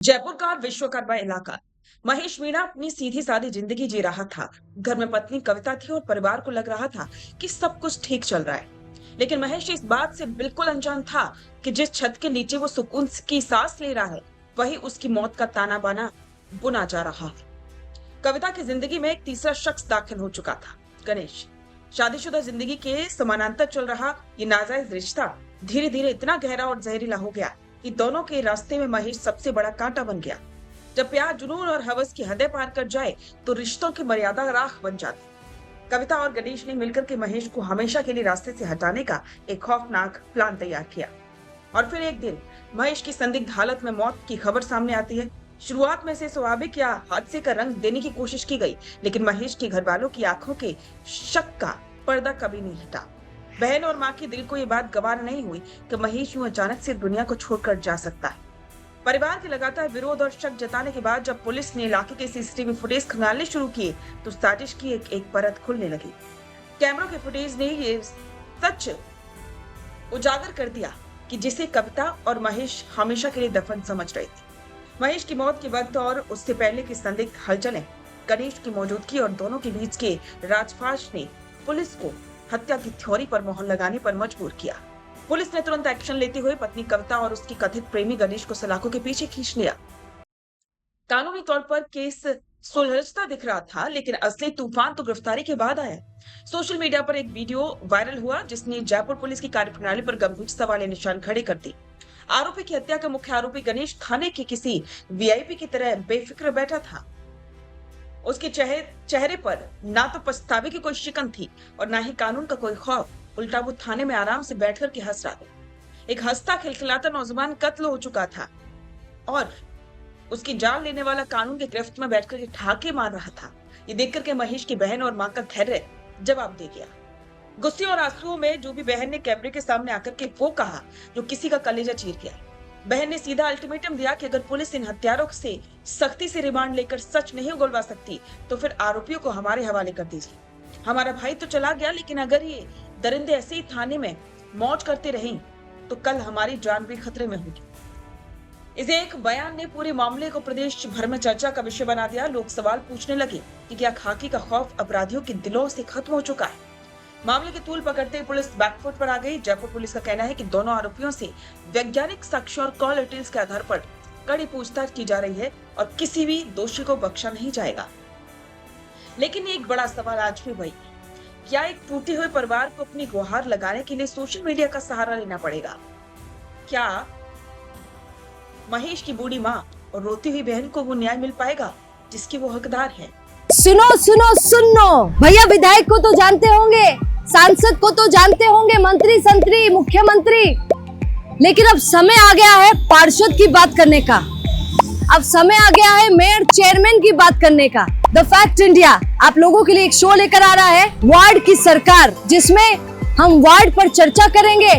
जयपुर का विश्वकर्मा इलाका। महेश मीणा अपनी सीधी सादी जिंदगी जी रहा था। घर में पत्नी कविता थी और परिवार को लग रहा था कि सब कुछ ठीक चल रहा है। लेकिन महेश इस बात से बिल्कुल अनजान था कि जिस छत के नीचे वो सुकून की सांस ले रहा है, वही उसकी मौत का ताना बाना बुना जा रहा है। कविता की जिंदगी में एक तीसरा शख्स दाखिल हो चुका था, गणेश। शादीशुदा जिंदगी के समानांतर चल रहा ये नाजायज रिश्ता धीरे धीरे इतना गहरा और जहरीला हो गया कि दोनों के रास्ते में महेश सबसे बड़ा कांटा बन गया। जब प्यार, जुनून और हवस की हदें पार कर जाए तो रिश्तों की मर्यादा राख बन जाती। कविता और गणेश ने मिलकर के महेश को हमेशा के लिए रास्ते से हटाने का एक खौफनाक प्लान तैयार किया। और फिर एक दिन महेश की संदिग्ध हालत में मौत की खबर सामने आती है। शुरुआत में से स्वाभाविक या हादसे का रंग देने की कोशिश की गई, लेकिन महेश के घर वालों की आंखों के शक का पर्दा कभी नहीं हटा। बहन और मां के दिल को ये बात गवार नहीं हुई कि महेश यूं अचानक से दुनिया को छोड़कर जा सकता है। परिवार के लगातार विरोध और शक जताने के बाद जब पुलिस ने इलाके के सीसीटीवी फुटेज खंगालने शुरू किए तो साजिश की एक परत खुलने लगी। कैमरों के फुटेज ने ये सच उजागर कर दिया कि जिसे कविता और महेश हमेशा के लिए दफन समझ रहे थे। महेश की मौत के वक्त और उससे पहले की संदिग्ध हलचलें, गणेश की मौजूदगी और दोनों के बीच के राजफाश ने पुलिस को हत्या की थ्योरी पर मोहर लगाने पर मजबूर किया। पुलिस ने तुरंत एक्शन लेते हुए पत्नी कविता और उसकी कथित प्रेमी गणेश को सलाखों के पीछे खींच लिया। कानूनी तौर पर केस सुलझता दिख रहा था, लेकिन असली तूफान तो गिरफ्तारी के बाद आया। सोशल मीडिया पर एक वीडियो वायरल हुआ जिसने जयपुर पुलिस की कार्यप्रणाली पर गंभीर सवाल निशान खड़े कर दी। आरोपी की हत्या का मुख्य आरोपी गणेश थाने के किसी वीआईपी की तरह बेफिक्र बैठा था। उसके चेहरे पर ना तो पछतावे की कोई शिकन थी और ना ही कानून का कोई खौफ। उल्टा वो थाने में आराम से बैठकर के हंस रहा था। एक हंसता खिलखिलाता नौजवान कत्ल हो चुका था और उसकी जान लेने वाला कानून के गिरफ्त में बैठकर के ठाके मार रहा था। ये देखकर के महेश की बहन और मां का धैर्य जवाब दे गया। गुस्से और आंसुओं में जो भी बहन ने कैमरे के सामने आकर के वो कहा जो किसी का कलेजा चीर गया। बहन ने सीधा अल्टीमेटम दिया कि अगर पुलिस इन हत्यारों से सख्ती से रिमांड लेकर सच नहीं उगलवा सकती तो फिर आरोपियों को हमारे हवाले कर दीजिए। हमारा भाई तो चला गया, लेकिन अगर ये दरिंदे ऐसे ही थाने में मौज करते रहें तो कल हमारी जान भी खतरे में होगी। इस एक बयान ने पूरे मामले को प्रदेश भर में चर्चा का विषय बना दिया। लोग सवाल पूछने लगे कि क्या खाकी का खौफ अपराधियों के दिलों से खत्म हो चुका है। मामले की तूल पकड़ते ही पुलिस बैकफुट पर आ गई। जयपुर पुलिस का कहना है कि दोनों आरोपियों से वैज्ञानिक साक्ष्य और कॉल डिटेल्स के आधार पर कड़ी पूछताछ की जा रही है और किसी भी दोषी को बख्शा नहीं जाएगा। लेकिन एक बड़ा सवाल आज भी वही, क्या एक टूटे हुए परिवार को अपनी गुहार लगाने के लिए सोशल मीडिया का सहारा लेना पड़ेगा? क्या महेश की बूढ़ी माँ और रोती हुई बहन को वो न्याय मिल पाएगा जिसकी वो हकदार है? सुनो सुनो सुनो भैया, विधायक को तो जानते होंगे, सांसद को तो जानते होंगे, मंत्री संतरी मुख्यमंत्री, लेकिन अब समय आ गया है पार्षद की बात करने का। अब समय आ गया है मेयर चेयरमैन की बात करने का। द फैक्ट इंडिया आप लोगों के लिए एक शो लेकर आ रहा है, वार्ड की सरकार, जिसमें हम वार्ड पर चर्चा करेंगे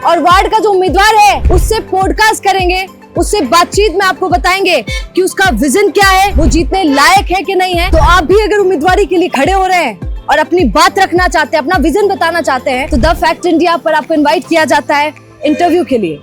और वार्ड का जो उम्मीदवार है उससे पॉडकास्ट करेंगे, उससे बातचीत में आपको बताएंगे कि उसका विजन क्या है, वो जीतने लायक है कि नहीं है। तो आप भी अगर उम्मीदवारी के लिए खड़े हो रहे हैं और अपनी बात रखना चाहते हैं, अपना विजन बताना चाहते हैं, तो द फैक्ट इंडिया पर आपको इनवाइट किया जाता है इंटरव्यू के लिए।